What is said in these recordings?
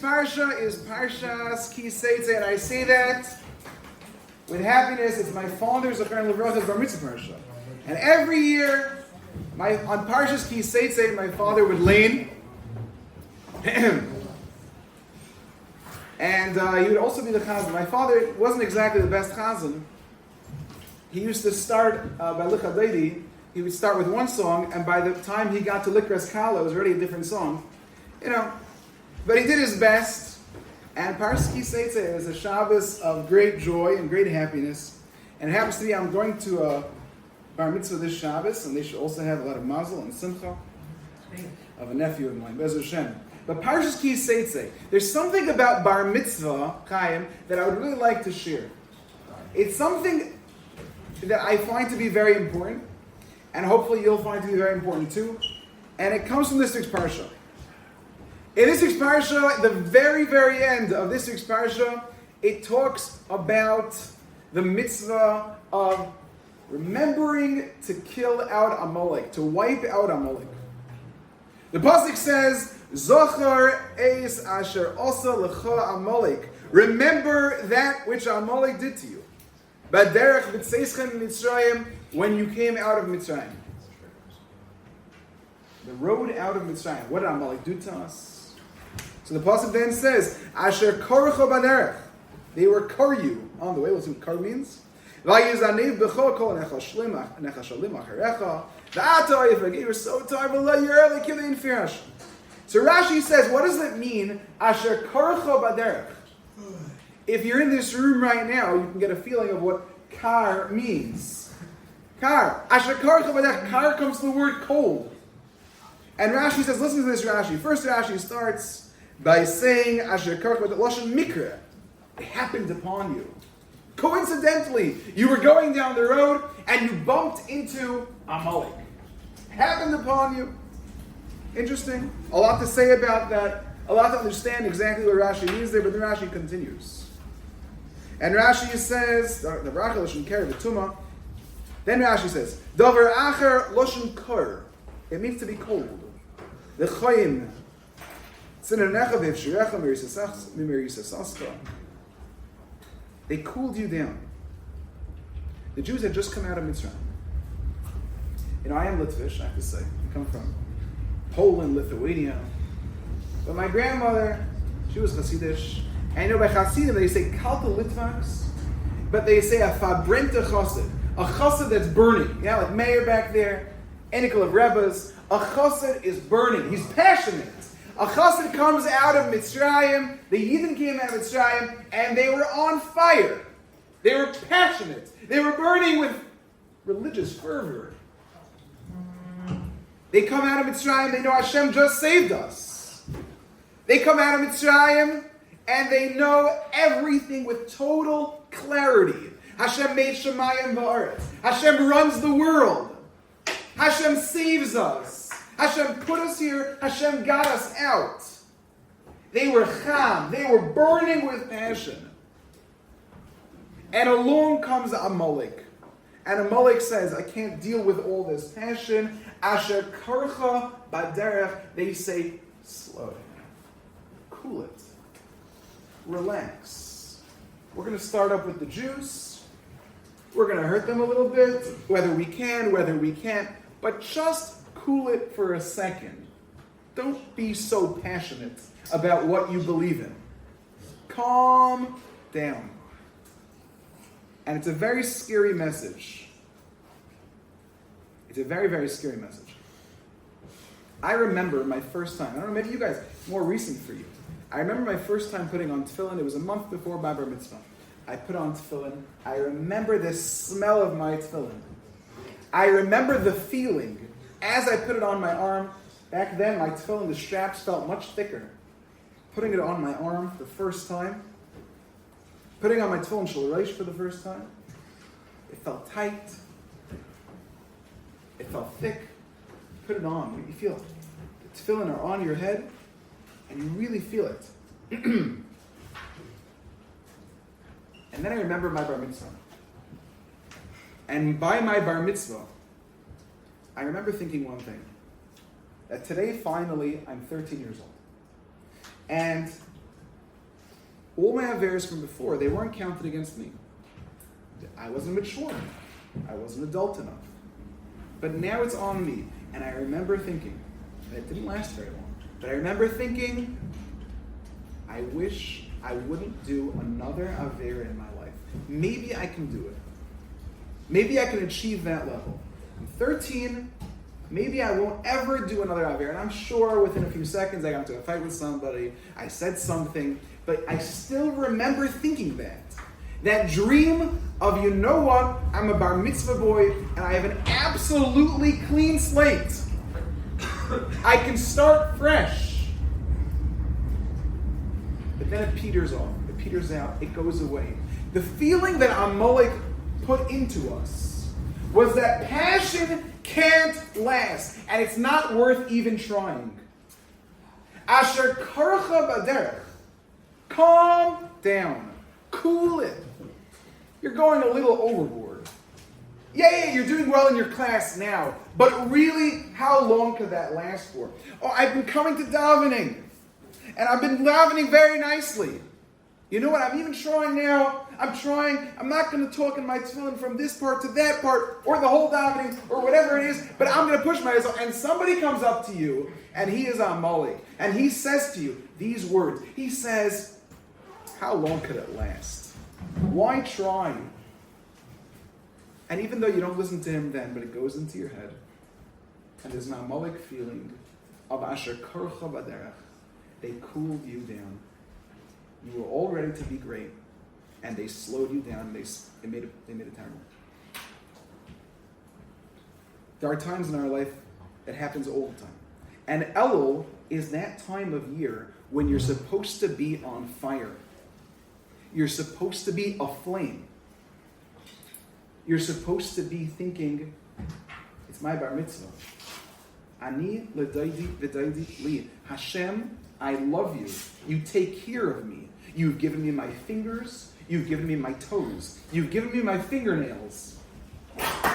parsha is Parshas Ki Seitzei, and I say that with happiness. It's my father's Zakheim Shlita's bar mitzvah parsha, and every year, on Parshas Ki Seitzei, my father would lean, and he would also be the chazan. My father wasn't exactly the best chazan. He used to start by Licha Deidi. He would start with one song, and by the time he got to Likras Kala, it was already a different song. But he did his best. And Parshas Ki Seitzei is a Shabbos of great joy and great happiness. And it happens to be I'm going to a bar mitzvah this Shabbos, and they should also have a lot of mazel and simcha of a nephew of mine, Be'ez Hashem. But Parshas Ki Seitzei, there's something about bar mitzvah, Chaim, that I would really like to share. It's something that I find to be very important, and hopefully you'll find to be very important too. And it comes from this week's parsha. In this week's parsha, the very, very end of this week's parsha, it talks about the mitzvah of remembering to kill out Amalek, to wipe out Amalek. The pasuk says, "Zochar eis asher osa lecha Amalek." Remember that which Amalek did to you. Baderech b'tzeischem Mitzrayim, when you came out of Mitzrayim. The road out of Mitzrayim. What did Amalek do to us? So the pasuk then says, "Asher korcho baderech." They were kar you on the way. Let's see what kar means. Vayizaniv b'chol kol nechashalim acharecha. V'ata if you were so tired, v'lo yerli kilin firash. So Rashi says, what does that mean? Asher korcho baderech. If you're in this room right now, you can get a feeling of what kar means. Kar. Asher korcho baderech. Kar comes from the word cold. And Rashi says, listen to this Rashi. First Rashi starts by saying, Asher karch with the lashon mikra. It happened upon you. Coincidentally, you were going down the road and you bumped into Amalek. It happened upon you. Interesting. A lot to say about that. A lot to understand exactly what Rashi means there, but then Rashi continues. And Rashi says, the bracha lashon ker v'tuma. Then Rashi says, davar acher lashon kar. It means to be cold. The chayim. They cooled you down. The Jews had just come out of Mitzrayim. I am Litvish, I have to say. I come from Poland, Lithuania. But my grandmother, she was Hasidish. And by Hasidim, they say Kalta Litvaks, but they say a Fabrenta Chassid. A Chassid that's burning. Like Meir back there, Enikel of Rebbes. A Chassid is burning. He's passionate. A chassid comes out of Mitzrayim, the Yidden came out of Mitzrayim, and they were on fire. They were passionate. They were burning with religious fervor. They come out of Mitzrayim, they know Hashem just saved us. They come out of Mitzrayim, and they know everything with total clarity. Hashem made Shemayim v'aretz. Hashem runs the world. Hashem saves us. Hashem put us here. Hashem got us out. They were cham. They were burning with passion. And along comes Amalek. And Amalek says, I can't deal with all this passion. Asher karcha baderech. They say, slow down. Cool it. Relax. We're going to start up with the Jews. We're going to hurt them a little bit. Whether we can, whether we can't. But just cool it for a second. Don't be so passionate about what you believe in. Calm down. And it's a very scary message. It's a very, very scary message. I remember my first time. I don't know, maybe you guys, more recent for you. I remember my first time putting on tefillin. It was a month before Bar Mitzvah. I put on tefillin. I remember the smell of my tefillin. I remember the feeling. As I put it on my arm, back then my tefillin, the straps felt much thicker. Putting it on my arm for the first time, putting on my tefillin shel for the first time, it felt tight, it felt thick. Put it on, you feel it. The tefillin are on your head, and you really feel it. And then I remember my bar mitzvah. And by my bar mitzvah, I remember thinking one thing, that today finally I'm 13 years old. And All my averes from before, they weren't counted against me. I wasn't mature enough. I wasn't adult enough. But now it's on me. And I remember thinking, and it didn't last very long, but I remember thinking, I wish I wouldn't do another aver in my life. Maybe I can do it. Maybe I can achieve that level. I'm 13, maybe I won't ever do another aver. And I'm sure within a few seconds I got into a fight with somebody, I said something, but I still remember thinking that. That dream of, you know what, I'm a bar mitzvah boy and I have an absolutely clean slate. I can start fresh. But then it peters off, it peters out, it goes away. The feeling that Amalek put into us was that passion can't last and it's not worth even trying. Asher karcha baderech. Calm down. Cool it. You're going a little overboard. Yeah, you're doing well in your class now, but really, how long could that last for? Oh, I've been coming to davening, and I've been davening very nicely. You know what? I'm even trying now. I'm not going to talk in my tefillin from this part to that part, or the whole davening, or whatever it is, but I'm going to push myself. And somebody comes up to you, and he is Amalek, and he says to you these words. He says, how long could it last? Why try? And even though you don't listen to him then, but it goes into your head, and there's an Amalek feeling of Asher Karcha Baderech, they cooled you down. You were all ready to be great, and they slowed you down. They made it terrible. There are times in our life that happens all the time, and Elul is that time of year when you're supposed to be on fire. You're supposed to be aflame. You're supposed to be thinking, it's my bar mitzvah. Ani l'daidi v'daidi li. Hashem, I love you. You take care of me. You've given me my fingers. You've given me my toes. You've given me my fingernails.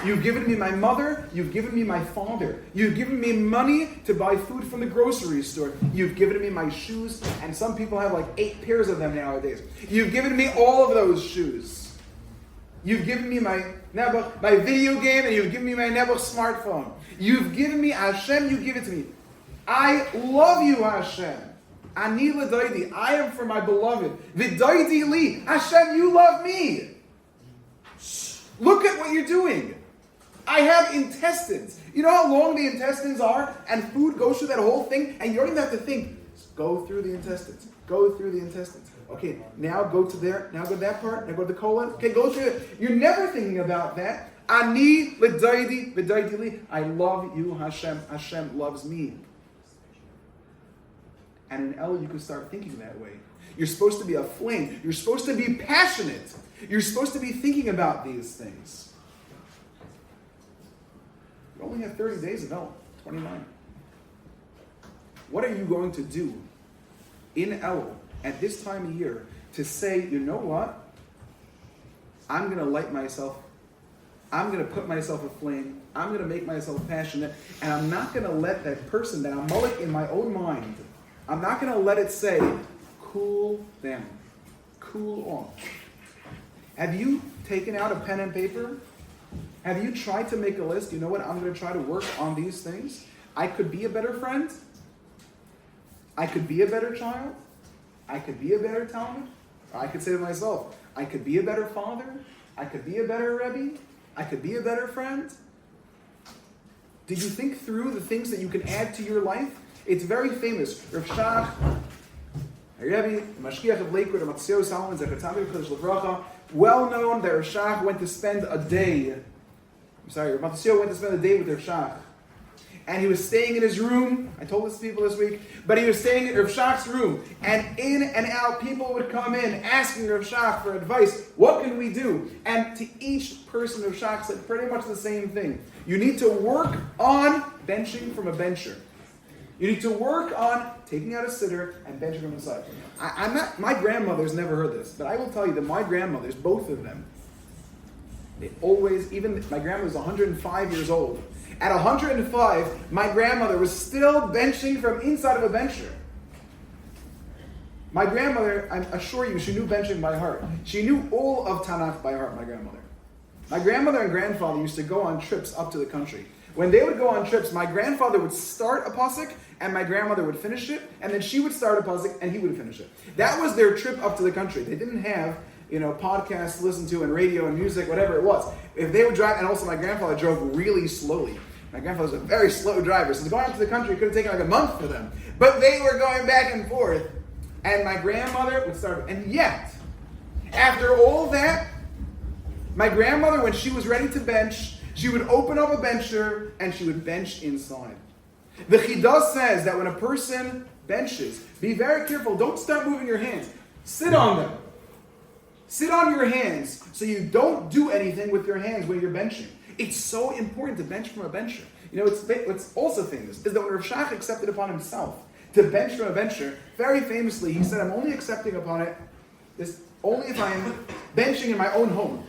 You've given me my mother. You've given me my father. You've given me money to buy food from the grocery store. You've given me my shoes, and some people have like 8 pairs of them nowadays. You've given me all of those shoes. You've given me my video game, and you've given me my Nebuch smartphone. You've given me, Hashem, you give it to me. I love you, Hashem. Ani l'daidi, I am for my beloved. V'daidi li, Hashem, you love me. Look at what you're doing. I have intestines. You know how long the intestines are? And food goes through that whole thing, and you don't even have to think. Just go through the intestines. Go through the intestines. Okay, now go to there. Now go to that part. Now go to the colon. Okay, go through it. You're never thinking about that. Ani l'daidi v'daidi li. I love you, Hashem. Hashem loves me. And in El, you can start thinking that way. You're supposed to be aflame. You're supposed to be passionate. You're supposed to be thinking about these things. You only have 30 days of El, 29. What are you going to do in El at this time of year to say, you know what? I'm going to light myself. I'm going to put myself aflame. I'm going to make myself passionate. And I'm not going to let that person, that Amalek in my own mind, I'm not going to let it say, cool down, cool off. Have you taken out a pen and paper? Have you tried to make a list? You know what? I'm going to try to work on these things. I could be a better friend. I could be a better child. I could be a better Talmud. Or I could say to myself, I could be a better father. I could be a better Rebbe. I could be a better friend. Did you think through the things that you can add to your life? It's very famous. Rav Shach, Rebbe, Mashkiach of Lakewood, Matzio Solomon, Zecher Tzadik Kodesh L'Bracha, well known that Rav Shach went to spend a day. Matzio went to spend a day with Rav Shach. And he was staying in his room. I told this to people this week. But he was staying in Rav Shach's room. And in and out, people would come in asking Rav Shach for advice. What can we do? And to each person, Rav Shach said pretty much the same thing. You need to work on benching from a bencher. You need to work on taking out a sitter and benching from the side. My grandmother's never heard this. But I will tell you that my grandmothers, both of them, they always, even my grandma was 105 years old. At 105, my grandmother was still benching from inside of a bencher. My grandmother, I assure you, she knew benching by heart. She knew all of Tanakh by heart, my grandmother. My grandmother and grandfather used to go on trips up to the country. When they would go on trips, my grandfather would start a pasuk, and my grandmother would finish it, and then she would start a pasuk, and he would finish it. That was their trip up to the country. They didn't have, podcasts to listen to and radio and music, whatever it was. If they would drive, and also my grandfather drove really slowly. My grandfather was a very slow driver, so going up to the country could have taken like a month for them. But they were going back and forth, and my grandmother would start, and yet, after all that, my grandmother, when she was ready to bench, she would open up a bencher and she would bench inside. The Chidah says that when a person benches, be very careful. Don't start moving your hands. Sit on them. Sit on your hands so you don't do anything with your hands when you're benching. It's so important to bench from a bencher. What's also famous is that when Rav Shach accepted upon himself to bench from a bencher, very famously, he said, I'm only accepting upon it only if I'm benching in my own home.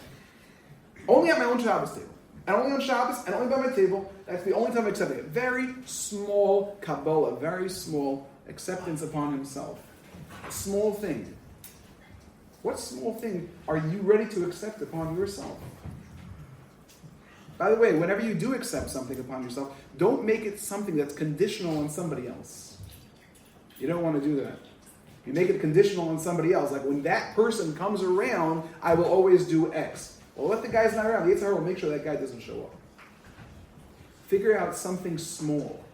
Only at my own Shabbos table. And only on Shabbos, and only by my table. That's the only time I'm accepting it. Very small Kabbalah, very small acceptance upon himself. A small thing. What small thing are you ready to accept upon yourself? By the way, whenever you do accept something upon yourself, don't make it something that's conditional on somebody else. You don't want to do that. You make it conditional on somebody else. Like when that person comes around, I will always do X. Well, let the guy's not around. The Yitzhar will make sure that guy doesn't show up. Figure out something small.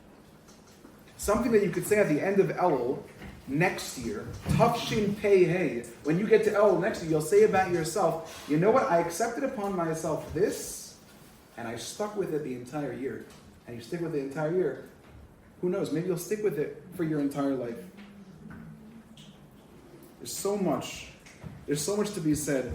Something that you could say at the end of Elul next year. Tafshin Pei Hey. When you get to Elul next year, you'll say about yourself, you know what? I accepted upon myself this, and I stuck with it the entire year. And you stick with it the entire year. Who knows? Maybe you'll stick with it for your entire life. There's so much to be said.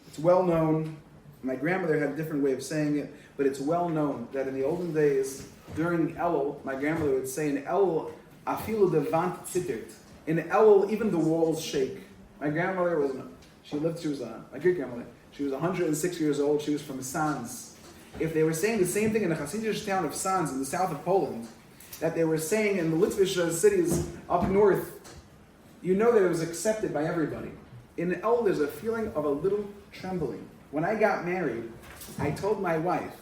It's well known. My grandmother had a different way of saying it, but it's well known that in the olden days, during Elul, my grandmother would say in Elul, afilu devant tzitert. In Elul, even the walls shake. My grandmother my great grandmother, she was 106 years old. She was from Sanz. If they were saying the same thing in the Hasidic town of Sanz in the south of Poland, that they were saying in the Litvish cities up north, you know that it was accepted by everybody. In Elul, there's a feeling of a little trembling. When I got married, I told my wife,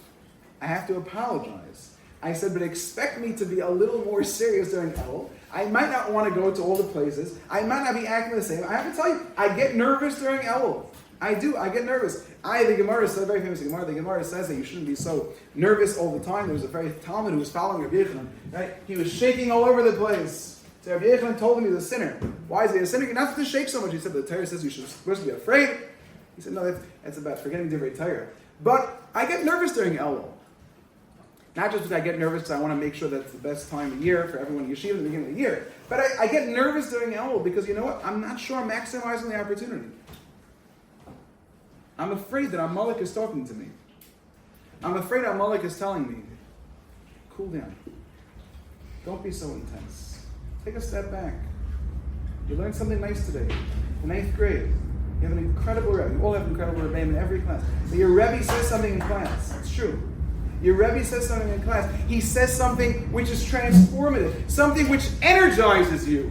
I have to apologize. I said, but expect me to be a little more serious during Elul. I might not want to go to all the places. I might not be acting the same. I have to tell you, I get nervous during Elul. I do. I get nervous. The Gemara says, very famous Gemara, the Gemara says that you shouldn't be so nervous all the time. There was a very Talmud who was following Rabbi Zakheim, right? He was shaking all over the place. So Rabbi Zakheim told him he was a sinner. Why is he a sinner? You're not supposed to shake so much. He said, the Torah says you're supposed to be afraid. He said, no, that's about forgetting Divrei Torah. But I get nervous during Elul. Not just because I get nervous because I want to make sure that's the best time of year for everyone in Yeshiva at the beginning of the year. But I get nervous during Elul because you know what? I'm not sure I'm maximizing the opportunity. I'm afraid that Amalek is talking to me. I'm afraid Amalek is telling me, cool down. Don't be so intense. Take a step back. You learned something nice today. In 8th grade. You have an incredible Rebbe. You all have incredible Rebbe in every class. But your Rebbe says something in class. It's true. Your Rebbe says something in class. He says something which is transformative. Something which energizes you.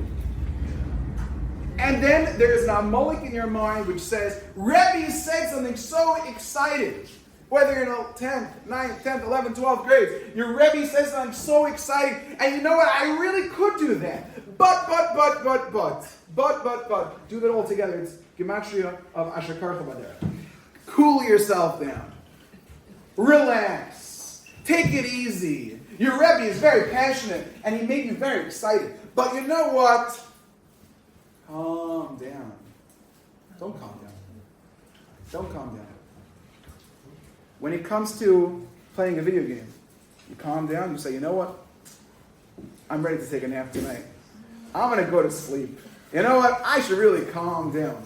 And then there's an Amalek in your mind which says, Rebbe said something so exciting. Whether you're in 10th, 9th, 10th, 11th, 12th grades, your Rebbe says something so exciting. And you know what? I really could do that. But. Do that all together. It's Gematria of Asher Karcha Badera. Cool yourself down. Relax. Take it easy. Your Rebbe is very passionate and he made you very excited. But you know what? Calm down. Don't calm down. Don't calm down. When it comes to playing a video game, you calm down, you say, you know what? I'm ready to take a nap tonight. I'm going to go to sleep. You know what? I should really calm down.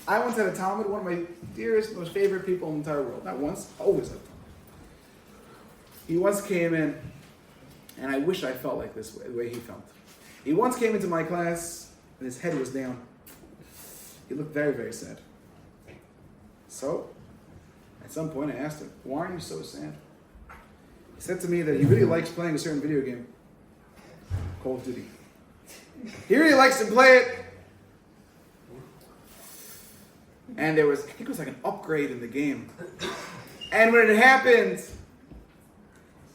I once had a Talmud, one of my dearest, most favorite people in the entire world. Not once, always had a Talmud. He once came in, and I wish I felt like this way, the way he felt. He once came into my class, and his head was down. He looked very, very sad. So, at some point I asked him, why are you so sad? He said to me that he really likes playing a certain video game, Call of Duty. He really likes to play it. And there was, I think it was like an upgrade in the game. And when it happened,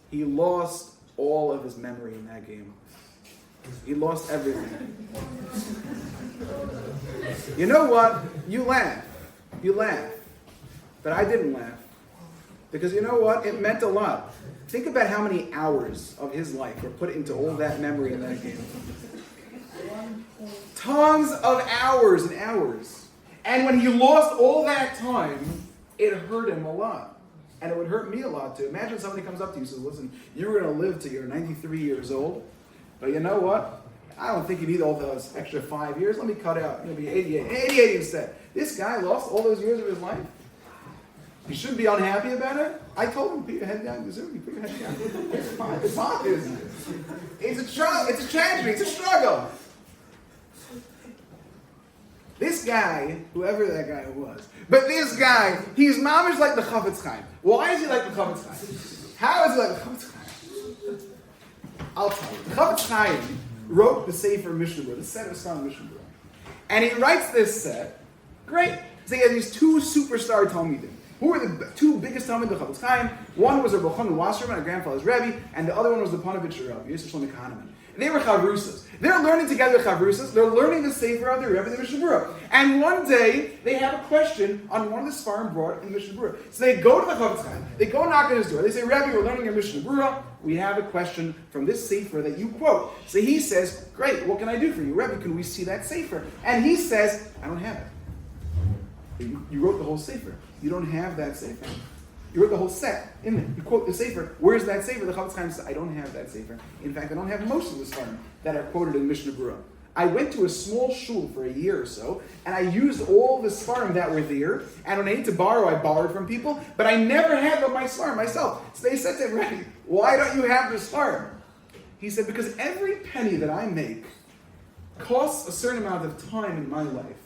he lost all of his memory in that game. He lost everything. You know what? You laugh. But I didn't laugh. Because you know what? It meant a lot. Think about how many hours of his life were put into all that memory in that game. Tons of hours and hours. And when he lost all that time, it hurt him a lot. And it would hurt me a lot too. Imagine somebody comes up to you and says, listen, you're going to live till you're 93 years old. But you know what? I don't think you need all those extra 5 years. Let me cut out. You'll be 88 instead. This guy lost all those years of his life. You shouldn't be unhappy about it. I told him, put your head down. You put your head down. It's fine. It's hot, isn't it? It's a struggle. It's a tragedy. It's a struggle. This guy, whoever that guy was, but this guy, he's mamish like the Chafetz Chaim. Why is he like the Chafetz Chaim? How is he like the Chafetz Chaim? I'll tell you. The Chafetz Chaim wrote the Sefer Mishnah Berurah, the set of Song Mishnah Berurah. And he writes this set. Great. So he has these two superstar Talmidim. Who were the two biggest Talmidim of the Chafetz Chaim? One was Rabbi Zakheim Shlita, my grandfather's Rebbe, and the other one was the Panovich Rebbe, Yosef Shlomo Kahneman. And they were chavrusas. They're learning together chavrusas. They're learning the Sefer of the Rebbe, the Mishnah Berurah. And one day, they have a question on one of the Sfarim brought in the Mishnah Berurah. So they go to the Chafetz Chaim. They go knock on his door. They say, Rebbe, we're learning your Mishnah Berurah. We have a question from this Sefer that you quote. So he says, great, what can I do for you? Rebbe, can we see that Sefer? And he says, I don't have it. You wrote the whole Sefer. You don't have that Sefer. You wrote the whole set in there. You quote the Sefer. Where's that Sefer? The Chafetz Chaim says, I don't have that Sefer. In fact, I don't have most of the Sfarim that are quoted in Mishnah Berurah. I went to a small shul for a year or so, and I used all the Sfarim that were there, and when I need to borrow, I borrowed from people, but I never had my Sfarim myself. So they said to him, Rebbe, why don't you have the Sfarim? He said, because every penny that I make costs a certain amount of time in my life.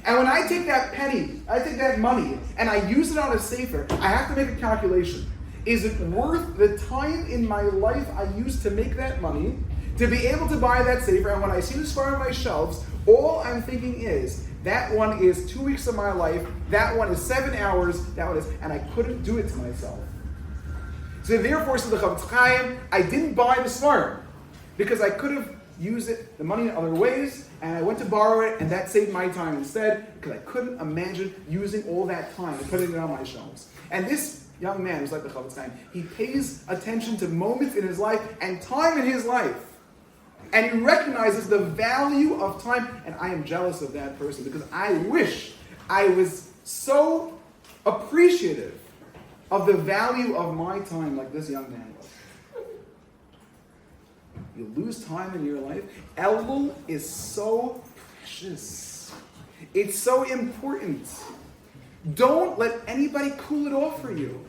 And when I take that penny, I take that money, and I use it on a Sefer, I have to make a calculation. Is it worth the time in my life I used to make that money, to be able to buy that Sefer? And when I see this far on my shelves, all I'm thinking is, that one is 2 weeks of my life, that one is 7 hours, that one is, and I couldn't do it to myself. So therefore, says the Chafetz Chaim, I didn't buy the Sfarim, because I could have used it, the money in other ways, and I went to borrow it, and that saved my time instead, because I couldn't imagine using all that time and putting it on my shelves. And this young man who's like the Chafetz Chaim, he pays attention to moments in his life and time in his life. And he recognizes the value of time, and I am jealous of that person, because I wish I was so appreciative of the value of my time like this young man was. You lose time in your life. Elul is so precious. It's so important. Don't let anybody cool it off for you.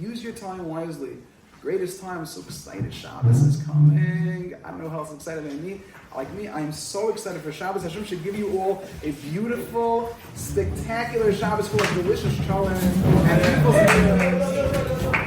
Use your time wisely. Greatest time. I'm so excited. Shabbos is coming. I don't know how else excited than me. Like me, I'm so excited for Shabbos. Hashem should give you all a beautiful, spectacular Shabbos full of delicious cholent and beautiful.